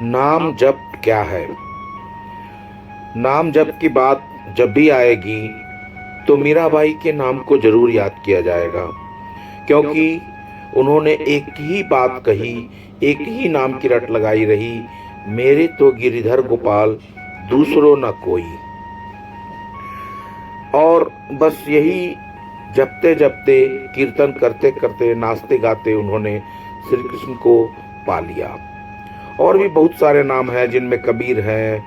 नाम जप क्या है? नाम जप की बात जब भी आएगी तो मीराबाई के नाम को जरूर याद किया जाएगा, क्योंकि उन्होंने एक ही बात कही, एक ही नाम की रट लगाई रही, मेरे तो गिरिधर गोपाल दूसरो न कोई। और बस यही जपते जपते, कीर्तन करते करते, नाचते गाते उन्होंने श्री कृष्ण को पा लिया। और भी बहुत सारे नाम हैं जिनमें कबीर हैं,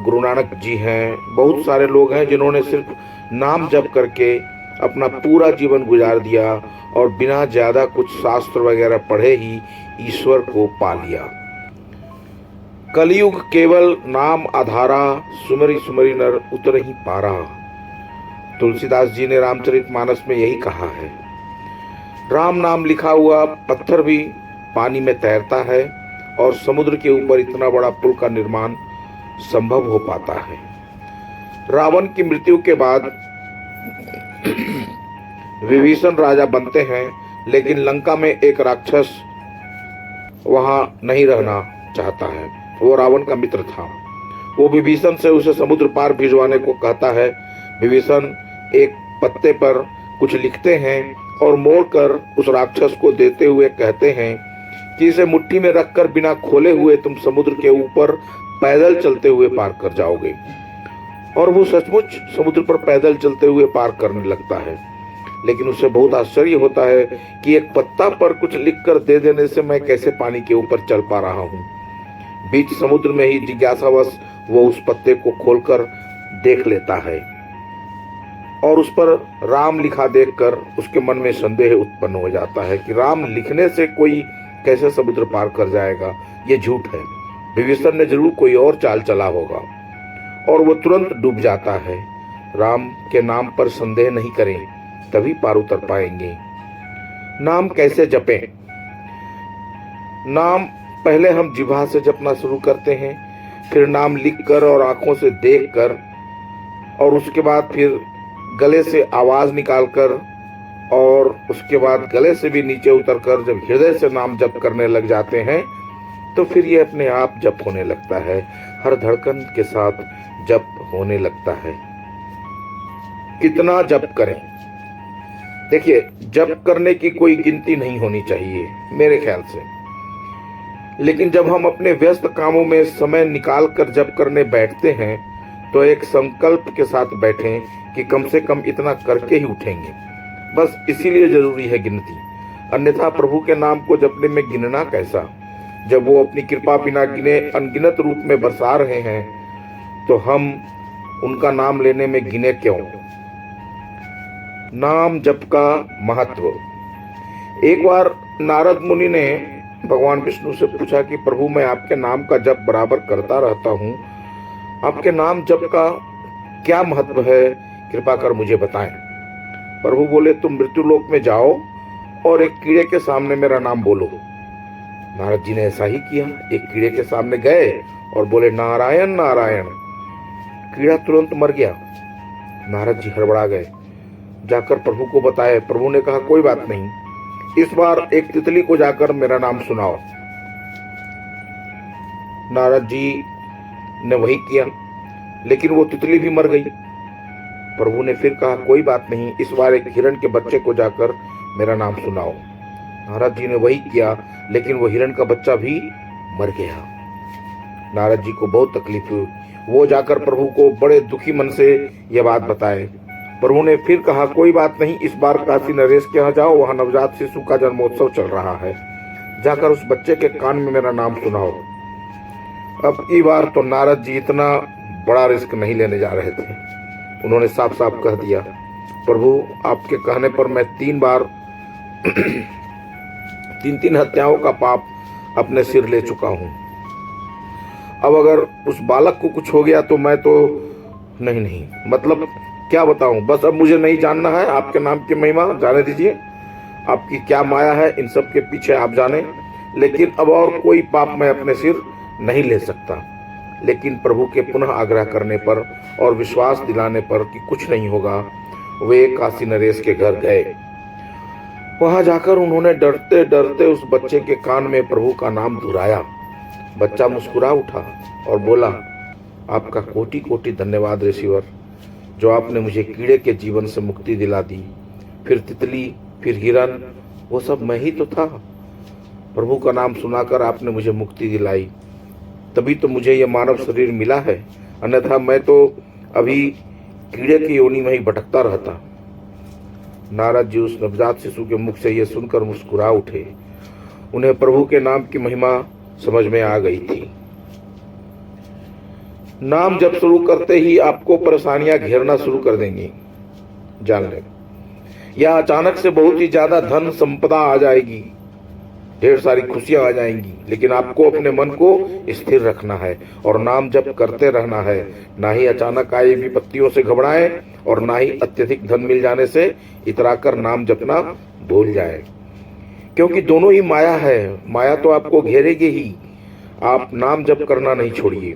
गुरु नानक जी हैं, बहुत सारे लोग हैं जिन्होंने सिर्फ नाम जप करके अपना पूरा जीवन गुजार दिया और बिना ज्यादा कुछ शास्त्र वगैरह पढ़े ही ईश्वर को पा लिया। कलयुग केवल नाम आधारा, सुमरि सुमरि नर उतर ही पारा। तुलसीदास जी ने रामचरितमानस में यही कहा है। राम नाम लिखा हुआ पत्थर भी पानी में तैरता है और समुद्र के ऊपर इतना बड़ा पुल का निर्माण संभव हो पाता है। रावण की मृत्यु के बाद विभीषण राजा बनते हैं, लेकिन लंका में एक राक्षस वहां नहीं रहना चाहता है। वो रावण का मित्र था। वो विभीषण से उसे समुद्र पार भिजवाने को कहता है। विभीषण एक पत्ते पर कुछ लिखते हैं और मोड़कर उस राक्षस को देते हुए कहते हैं कि इसे मुट्ठी में रखकर बिना खोले हुए तुम समुद्र के ऊपर पैदल चलते हुए पार कर जाओगे। और वो सचमुच समुद्र पर पैदल चलते हुए पार करने लगता है। लेकिन उसे बहुत आश्चर्य होता है कि एक पत्ता पर कुछ लिखकर दे देने से मैं कैसे पानी के ऊपर चल पा रहा हूँ। बीच समुद्र में ही जिज्ञासावश वो उस पत्ते को खोलकर देख लेता है और उस पर राम लिखा देखकर उसके मन में संदेह उत्पन्न हो जाता है कि राम लिखने से कोई कैसे समुद्र पार कर जाएगा। ये झूठ है। विभीषण ने जरूर कोई और चाल चला होगा। और वो तुरंत डूब जाता है। राम के नाम पर संदेह नहीं करें, तभी पार उतर पाएंगे। नाम कैसे जपें? नाम पहले हम जिह्वा से जपना शुरू करते हैं, फिर नाम लिखकर और आंखों से देखकर, और उसके बाद फिर गले से आवाज निकालकर, और उसके बाद गले से भी नीचे उतरकर जब हृदय से नाम जप करने लग जाते हैं तो फिर ये अपने आप जप होने लगता है। हर धड़कन के साथ जप होने लगता है। कितना जप करें? देखिए, जप करने की कोई गिनती नहीं होनी चाहिए मेरे ख्याल से। लेकिन जब हम अपने व्यस्त कामों में समय निकाल कर जप करने बैठते हैं तो एक संकल्प के साथ बैठें कि कम से कम इतना करके ही उठेंगे। बस इसीलिए जरूरी है गिनती। अन्यथा प्रभु के नाम को जपने में गिनना कैसा? जब वो अपनी कृपा बिना गिने अनगिनत रूप में बरसा रहे हैं तो हम उनका नाम लेने में गिने क्यों? नाम जप का महत्व। एक बार नारद मुनि ने भगवान विष्णु से पूछा कि प्रभु, मैं आपके नाम का जप बराबर करता रहता हूँ, आपके नाम जप का क्या महत्व है, कृपा कर मुझे बताएं। प्रभु बोले, तुम मृत्युलोक में जाओ और एक कीड़े के सामने मेरा नाम बोलो। नारद जी ने ऐसा ही किया। एक कीड़े के सामने गए और बोले, नारायण नारायण। कीड़ा तुरंत मर गया। नारद जी हड़बड़ा गए, जाकर प्रभु को बताए। प्रभु ने कहा, कोई बात नहीं, इस बार एक तितली को जाकर मेरा नाम सुनाओ। नारद जी ने वही किया, लेकिन वो तितली भी मर गई। प्रभु ने फिर कहा, कोई बात नहीं, इस बार एक हिरण के बच्चे को जाकर मेरा नाम सुनाओ। नारद जी ने वही किया, लेकिन वो हिरण का बच्चा भी मर गया। नारद जी को बहुत तकलीफ हुई। वो जाकर प्रभु को बड़े दुखी मन से यह बात बताए। प्रभु ने फिर कहा, कोई बात नहीं, इस बार काशी नरेश के यहाँ जाओ, वहां नवजात शिशु का जन्मोत्सव चल रहा है, जाकर उस बच्चे के कान में मेरा नाम सुनाओ। अब की बार तो नारद जी इतना बड़ा रिस्क नहीं लेने जा रहे थे। उन्होंने साफ साफ कह दिया, प्रभु, आपके कहने पर मैं 3 बार 3 हत्याओं का पाप अपने सिर ले चुका हूं। अब अगर उस बालक को कुछ हो गया तो मैं तो नहीं, मतलब क्या बताऊं। बस अब मुझे नहीं जानना है आपके नाम की महिमा, जाने दीजिए। आपकी क्या माया है, इन सब के पीछे आप जाने। लेकिन अब और कोई पाप मैं अपने सिर नहीं ले सकता। लेकिन प्रभु के पुनः आग्रह करने पर और विश्वास दिलाने पर कि कुछ नहीं होगा, वे काशी नरेश के घर गए। वहां जाकर उन्होंने डरते डरते उस बच्चे के कान में प्रभु का नाम दोहराया बच्चा मुस्कुरा उठा और बोला, आपका कोटि कोटि धन्यवाद ऋषिवर, जो आपने मुझे कीड़े के जीवन से मुक्ति दिला दी। फिर तितली, फिर हिरन, वो सब मैं ही तो था। प्रभु का नाम सुनाकर आपने मुझे मुक्ति दिलाई, तभी तो मुझे यह मानव शरीर मिला है, अन्यथा मैं तो अभी कीड़े की योनि में ही भटकता रहता। नारद जी उस नवजात शिशु के मुख से यह सुनकर मुस्कुरा उठे। उन्हें प्रभु के नाम की महिमा समझ में आ गई थी। नाम जप शुरू करते ही आपको परेशानियां घेरना शुरू कर देंगी, जान लें। या अचानक से बहुत ही ज्यादा धन संपदा आ जाएगी, ढेर सारी खुशियां आ जाएंगी, लेकिन आपको अपने मन को स्थिर रखना है और नाम जप करते रहना है। ना ही अचानक आई विपत्तियों से घबराएं और ना ही अत्यधिक धन मिल जाने से इतराकर नाम जपना भूल जाए, क्योंकि दोनों ही माया है। माया तो आपको घेरेगी ही, आप नाम जप करना नहीं छोड़िए।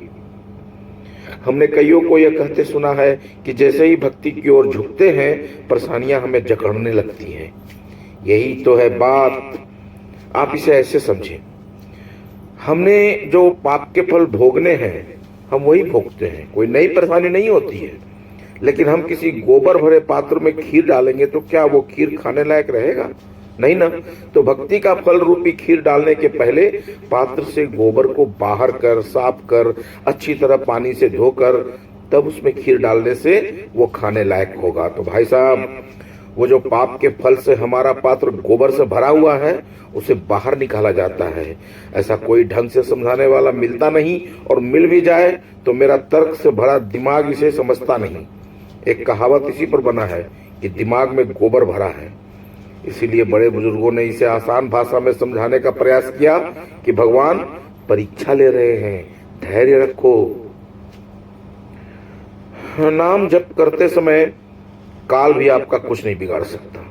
हमने कईयों को यह कहते सुना है कि जैसे ही भक्ति की ओर झुकते हैं, परेशानियां हमें जकड़ने लगती हैं। यही तो है बात, आप इसे ऐसे समझें। हमने जो पाप के फल भोगने हैं, हम वही भोगते हैं, कोई नई परेशानी नहीं होती है। लेकिन हम किसी गोबर भरे पात्र में खीर डालेंगे तो क्या वो खीर खाने लायक रहेगा? नहीं ना। तो भक्ति का फल रूपी खीर डालने के पहले पात्र से गोबर को बाहर कर, साफ कर, अच्छी तरह पानी से धोकर, तब उसमें खीर डालने से वो खाने लायक होगा। तो भाई साहब, वो जो पाप के फल से हमारा पात्र गोबर से भरा हुआ है, उसे बाहर निकाला जाता है। ऐसा कोई ढंग से समझाने वाला मिलता नहीं, और मिल भी जाए तो मेरा तर्क से भरा दिमाग इसे समझता नहीं। एक कहावत इसी पर बना है कि दिमाग में गोबर भरा है। इसीलिए बड़े बुजुर्गों ने इसे आसान भाषा में समझाने का प्रयास किया कि भगवान परीक्षा ले रहे हैं, धैर्य रखो। नाम जप करते समय काल भी आपका कुछ नहीं बिगाड़ सकता।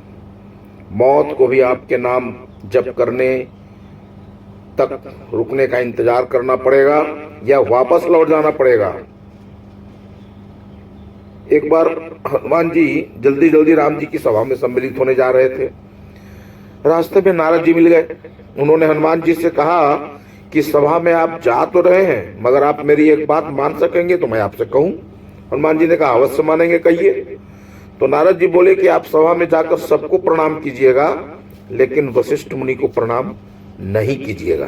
मौत को भी आपके नाम जप करने तक रुकने का इंतजार करना पड़ेगा या वापस लौट जाना पड़ेगा। एक बार हनुमान जी जल्दी जल्दी राम जी की सभा में सम्मिलित होने जा रहे थे। रास्ते में नारद जी मिल गए। उन्होंने हनुमान जी से कहा कि सभा में आप जा तो रहे हैं, मगर आप मेरी एक बात मान सकेंगे तो मैं आपसे कहूं। हनुमान जी ने कहा, अवश्य मानेंगे, कहिए। तो नारद जी बोले कि आप सभा में जाकर सबको प्रणाम कीजिएगा, लेकिन वशिष्ठ मुनि को प्रणाम नहीं कीजिएगा।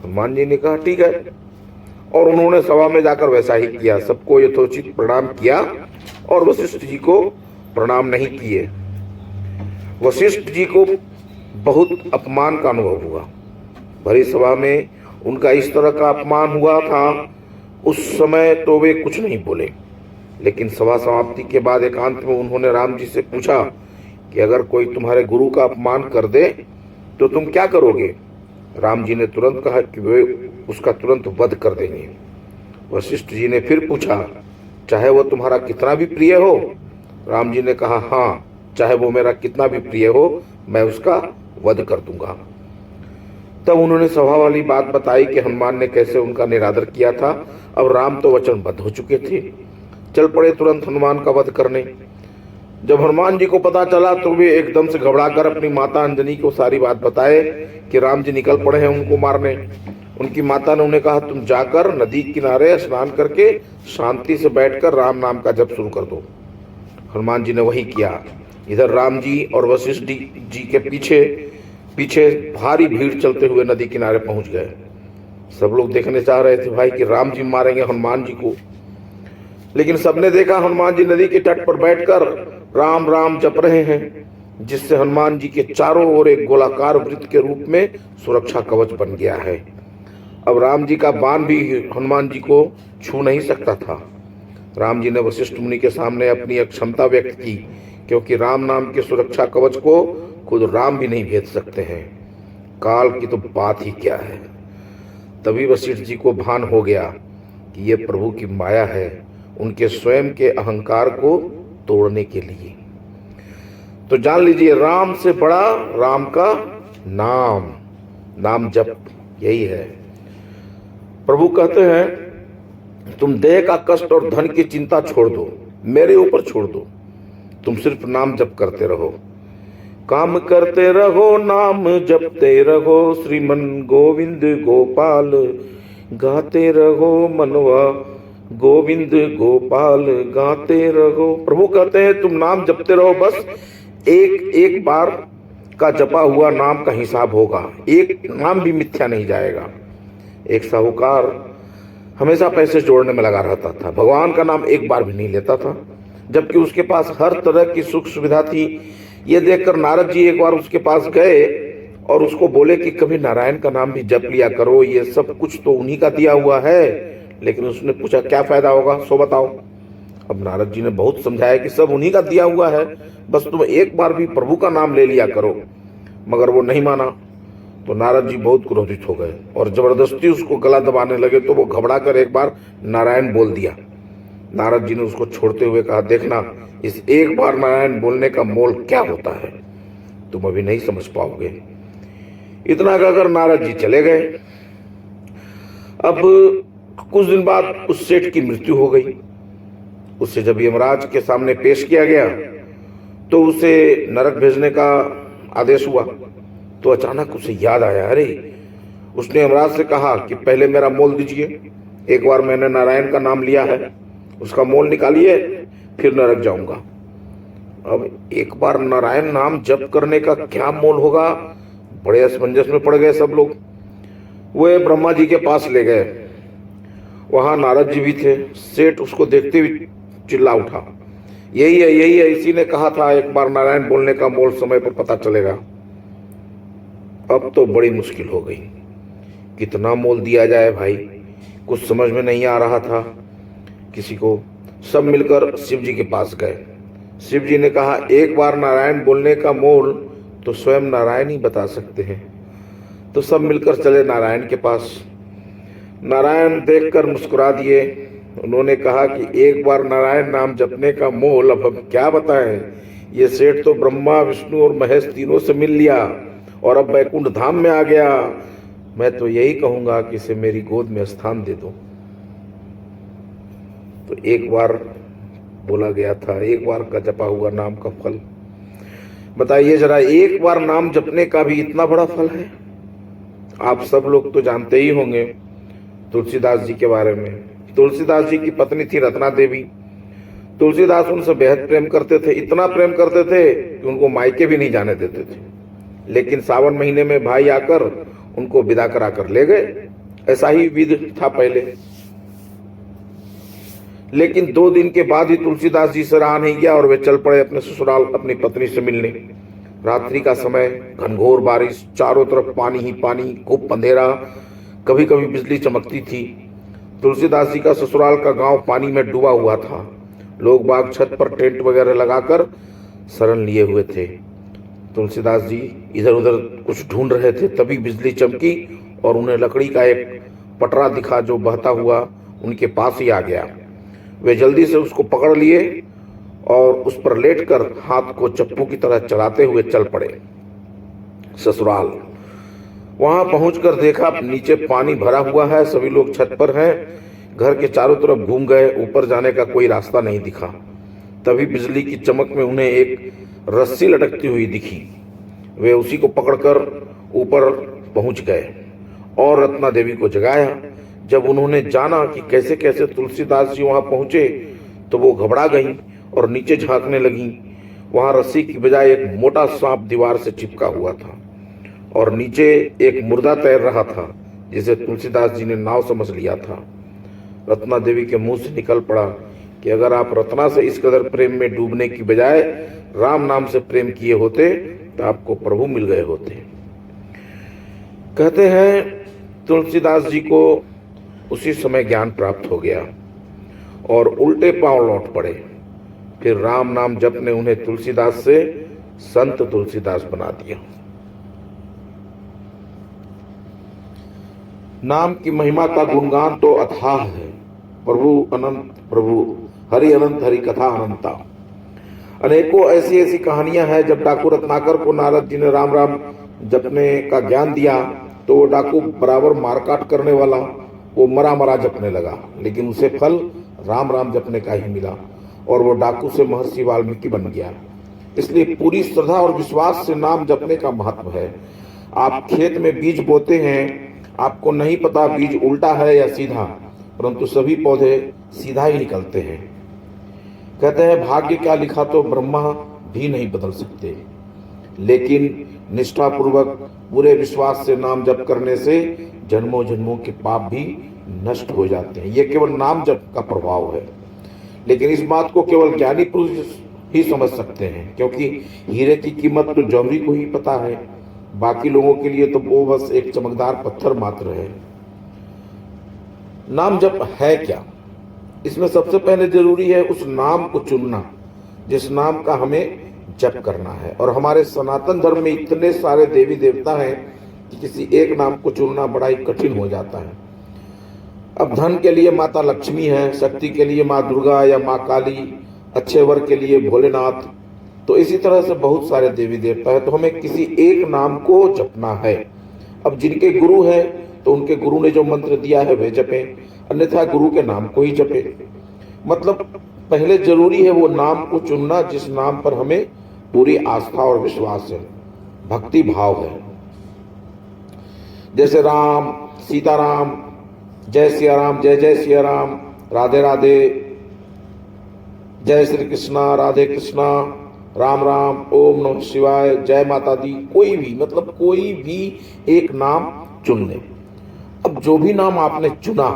हनुमान जी ने कहा, ठीक है। और उन्होंने सभा में जाकर वैसा ही किया, सबको यथोचित प्रणाम किया और वशिष्ठ जी को प्रणाम नहीं किए। वशिष्ठ जी को बहुत अपमान का अनुभव हुआ। भरी सभा में उनका इस तरह का अपमान हुआ था। उस समय तो वे कुछ नहीं बोले, लेकिन सभा समाप्ति के बाद एकांत में उन्होंने राम जी से पूछा कि अगर कोई तुम्हारे गुरु का अपमान कर दे तो तुम क्या करोगे? राम जी ने तुरंत कहा कि वे उसका तुरंत वध कर देंगे। वशिष्ठ जी ने फिर पूछा, चाहे वो तुम्हारा कितना भी प्रिय हो? राम जी ने कहा, हाँ, चाहे वो मेरा कितना भी प्रिय हो, मैं उसका वध कर दूंगा। तब उन्होंने सभा वाली बात बताई कि हनुमान ने कैसे उनका निरादर किया था। अब राम तो वचनबद्ध हो चुके थे, चल पड़े तुरंत हनुमान का वध करने। जब हनुमान जी को पता चला तो वे एकदम से घबराकर अपनी माता अंजनी को सारी बात बताए कि राम जी निकल पड़े हैं उनको मारने। उनकी माता ने उन्हें कहा, तुम जाकर नदी किनारे स्नान करके शांति से बैठकर राम नाम का जप शुरू कर दो। हनुमान जी ने वही किया। इधर राम जी और वशिष्ठ जी के पीछे पीछे भारी भीड़ चलते हुए नदी किनारे पहुंच गए। सब लोग देखने चाह रहे थे भाई कि राम जी मारेंगे हनुमान जी को, लेकिन सबने देखा हनुमान जी नदी के तट पर बैठकर राम राम जप रहे हैं, जिससे हनुमान जी के चारों ओर एक गोलाकार वृत्त के रूप में सुरक्षा कवच बन गया है। अब राम जी का बाण भी हनुमान जी को छू नहीं सकता था। राम जी ने वशिष्ठ मुनि के सामने अपनी अक्षमता व्यक्त की, क्योंकि राम नाम के सुरक्षा कवच को खुद राम भी नहीं भेज सकते हैं, काल की तो बात ही क्या है। तभी वशिष्ठ जी को भान हो गया कि यह प्रभु की माया है, उनके स्वयं के अहंकार को तोड़ने के लिए। तो जान लीजिए, राम से बड़ा राम का नाम, नाम जप यही है। प्रभु कहते हैं, तुम देह का कष्ट और धन की चिंता छोड़ दो, मेरे ऊपर छोड़ दो, तुम सिर्फ नाम जप करते रहो, काम करते रहो, नाम जपते रहो, श्रीमन गोविंद गोपाल गाते रहो मनवा गोविंद गोपाल गाते रहो। प्रभु कहते हैं तुम नाम जपते रहो, बस एक एक बार का जपा हुआ नाम का हिसाब होगा, एक नाम भी मिथ्या नहीं जाएगा। एक साहूकार हमेशा पैसे जोड़ने में लगा रहता था, भगवान का नाम एक बार भी नहीं लेता था, जबकि उसके पास हर तरह की सुख सुविधा थी। ये देखकर नारद जी एक बार उसके पास गए और उसको बोले कि कभी नारायण का नाम भी जप लिया करो, ये सब कुछ तो उन्हीं का दिया हुआ है। लेकिन उसने पूछा क्या फायदा होगा, सो बताओ। अब नारद जी ने बहुत समझाया कि सब उन्हीं का दिया हुआ है, बस तुम एक बार भी प्रभु का नाम ले लिया करो। मगर वो नहीं माना, तो नारद जी बहुत क्रोधित हो गए और जबरदस्ती उसको गला दबाने लगे। तो वो घबरा कर एक बार नारायण बोल दिया। नारद जी ने उसको छोड़ते हुए कहा, देखना इस एक बार नारायण बोलने का मोल क्या होता है, तुम अभी नहीं समझ पाओगे। इतना कहकर नारद जी चले गए। अब कुछ दिन बाद उस सेठ की मृत्यु हो गई। उसे जब यमराज के सामने पेश किया गया तो उसे नरक भेजने का आदेश हुआ। तो अचानक उसे याद आया, अरे उसने यमराज से कहा कि पहले मेरा मोल दीजिए, एक बार मैंने नारायण का नाम लिया है, उसका मोल निकालिए, फिर नरक जाऊंगा। अब एक बार नारायण नाम जप करने का क्या मोल होगा, बड़े असमंजस में पड़ गए सब लोग। वे ब्रह्मा जी के पास ले गए, वहां नारद जी भी थे। सेठ उसको देखते हुए चिल्ला उठा, यही है, इसी ने कहा था एक बार नारायण बोलने का मोल समय पर पता चलेगा। अब तो बड़ी मुश्किल हो गई, कितना मोल दिया जाए भाई, कुछ समझ में नहीं आ रहा था किसी को। सब मिलकर शिव जी के पास गए। शिव जी ने कहा एक बार नारायण बोलने का मोल तो स्वयं नारायण ही बता सकते हैं। तो सब मिलकर चले नारायण के पास। नारायण देखकर मुस्कुरा दिए। उन्होंने कहा कि एक बार नारायण नाम जपने का मोल अब हम क्या बताएं, ये सेठ तो ब्रह्मा विष्णु और महेश तीनों से मिल लिया और अब वैकुंठ धाम में आ गया। मैं तो यही कहूंगा कि इसे मेरी गोद में स्थान दे दो। तो एक बार बोला गया था, एक बार का जपा हुआ नाम का फल, बताइए जरा, एक बार नाम जपने का भी इतना बड़ा फल है। आप सब लोग तो जानते ही होंगे तुलसीदास जी के बारे में। तुलसीदास जी की पत्नी थी रत्ना देवी। तुलसीदास उनसे बेहद प्रेम करते थे, इतना प्रेम करते थे कि उनको मायके भी नहीं जाने देते थे। लेकिन सावन महीने में भाई आकर उनको विदा करा कर ले गए, ऐसा ही विधि था पहले। लेकिन 2 दिन के बाद ही तुलसीदास जी से रहा नहीं गया और वे चल पड़े अपने ससुराल अपनी पत्नी से मिलने। रात्रि का समय, घनघोर बारिश, चारों तरफ पानी ही पानी, खूब अंधेरा, कभी कभी बिजली चमकती थी। तुलसीदास जी का ससुराल का गांव पानी में डूबा हुआ था। लोग बाग छत पर टेंट वगैरह लगाकर शरण लिए हुए थे। तुलसीदास जी इधर उधर कुछ ढूंढ रहे थे, तभी बिजली चमकी और उन्हें लकड़ी का एक पटरा दिखा जो बहता हुआ उनके पास ही आ गया। वे जल्दी से उसको पकड़ लिए और उस पर लेटकर हाथ को चप्पू की तरह चलाते हुए चल पड़े ससुराल। वहां पहुंचकर देखा नीचे पानी भरा हुआ है, सभी लोग छत पर हैं। घर के चारों तरफ घूम गए, ऊपर जाने का कोई रास्ता नहीं दिखा। तभी बिजली की चमक में उन्हें एक रस्सी लटकती हुई दिखी। वे उसी को पकड़कर ऊपर पहुंच गए और रत्ना देवी को जगाया। जब उन्होंने जाना कि कैसे कैसे तुलसीदास जी वहां पहुंचे तो वो घबरा गईं और नीचे झांकने लगीं। वहां रस्सी की बजाय एक मोटा सांप दीवार से चिपका हुआ था और नीचे एक मुर्दा तैर रहा था जिसे तुलसीदास जी ने नाव समझ लिया था। रत्ना देवी के मुंह से निकल पड़ा कि अगर आप रत्ना से इस कदर प्रेम में डूबने की बजाय राम नाम से प्रेम किए होते तो आपको प्रभु मिल गए होते। कहते हैं तुलसीदास जी को उसी समय ज्ञान प्राप्त हो गया और उल्टे पांव लौट पड़े। फिर राम नाम जप ने उन्हें तुलसीदास से संत तुलसीदास बना दिया। नाम की महिमा का गुणगान तो अथाह है। प्रभु अनंत प्रभु, हरि अनंत, हरि कथा अनंता। अनेकों ऐसी ऐसी कहानियां हैं। जब डाकू रत्नाकर को नारद जी ने राम राम जपने का ज्ञान दिया तो वो डाकू बराबर मारकाट करने वाला, वो मरा मरा जपने लगा, लेकिन उसे फल राम राम जपने का ही मिला और वो डाकू से महर्षि वाल्मीकि बन गया। इसलिए पूरी श्रद्धा और विश्वास से नाम जपने का महत्व है। आप खेत में बीज बोते हैं आपको नहीं पता बीज उल्टा है या सीधा, परंतु सभी पौधे सीधा ही निकलते हैं। कहते हैं भाग्य क्या लिखा तो ब्रह्मा भी नहीं बदल सकते, लेकिन निष्ठापूर्वक पूरे विश्वास से नाम जप करने से जन्मों जन्मों के पाप भी नष्ट हो जाते हैं। यह केवल नाम जप का प्रभाव है, लेकिन इस बात को केवल ज्ञानी पुरुष ही समझ सकते हैं, क्योंकि हीरे की कीमत तो जौहरी को ही पता है, बाकी लोगों के लिए तो वो बस एक चमकदार पत्थर मात्र है। नाम जप है क्या? इसमें सबसे पहले जरूरी है उस नाम को चुनना जिस नाम का हमें जप करना है। और हमारे सनातन धर्म में इतने सारे देवी देवता हैं कि किसी एक नाम को चुनना बड़ा ही कठिन हो जाता है। अब धन के लिए माता लक्ष्मी है, शक्ति के लिए माँ दुर्गा या माँ काली, अच्छे वर के लिए भोलेनाथ, तो इसी तरह से बहुत सारे देवी देवता है। तो हमें किसी एक नाम को जपना है। अब जिनके गुरु हैं तो उनके गुरु ने जो मंत्र दिया है वे जपे, अन्यथा गुरु के नाम को ही जपे। मतलब पहले जरूरी है वो नाम को चुनना जिस नाम पर हमें पूरी आस्था और विश्वास है, भक्ति भाव है। जैसे राम, सीताराम, जय सिया राम, जय जय सिया राम, राधे राधे, जय श्री कृष्णा, राधे कृष्णा, राम राम, ओम नमः शिवाय, जय माता दी, कोई भी, मतलब कोई भी एक नाम चुन ले। अब जो भी नाम आपने चुना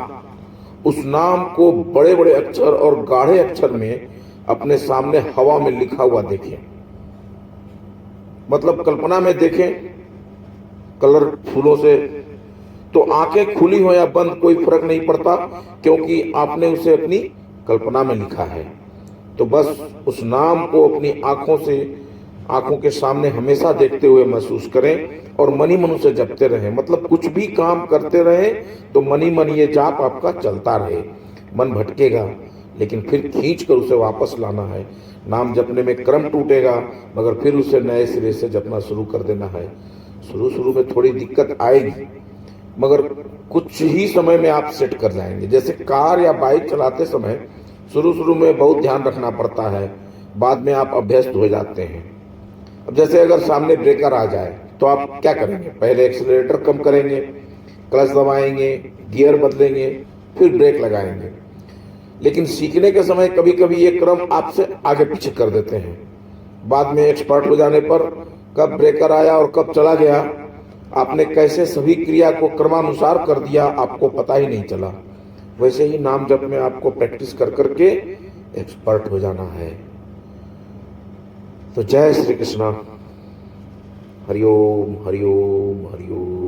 उस नाम को बड़े बड़े अक्षर और गाढ़े अक्षर में अपने सामने हवा में लिखा हुआ देखें। मतलब कल्पना में देखें कलर फूलों से, तो आंखें खुली हो या बंद कोई फर्क नहीं पड़ता, क्योंकि आपने उसे अपनी कल्पना में लिखा है। तो बस उस नाम को अपनी आंखों के सामने हमेशा देखते हुए महसूस करें और मनी मन से जपते रहें। मतलब कुछ भी काम करते रहें तो मनी मन ये जाप आपका चलता रहे। मन भटकेगा लेकिन फिर खींच कर उसे वापस लाना है। नाम जपने में क्रम टूटेगा मगर फिर उसे नए सिरे से जपना शुरू कर देना है। शुरू में थोड़ी दिक्कत आएगी मगर कुछ ही समय में आप सेट कर जाएंगे। जैसे कार या बाइक चलाते समय शुरू में बहुत ध्यान रखना पड़ता है, बाद में आप अभ्यस्त हो जाते हैं। अब जैसे अगर सामने ब्रेकर आ जाए तो आप क्या करेंगे? पहले एक्सीलरेटर कम करेंगे, क्लच दबाएंगे, गियर बदलेंगे, फिर ब्रेक लगाएंगे। लेकिन सीखने के समय कभी कभी ये क्रम आपसे आगे पीछे कर देते हैं। बाद में एक्सपर्ट हो जाने पर कब ब्रेकर आया और कब चला गया, आपने कैसे सभी क्रिया को क्रमानुसार कर दिया, आपको पता ही नहीं चला। वैसे ही नाम जप में आपको प्रैक्टिस कर करके एक्सपर्ट हो जाना है। तो जय श्री कृष्णा। हरिओम हरिओम हरिओम।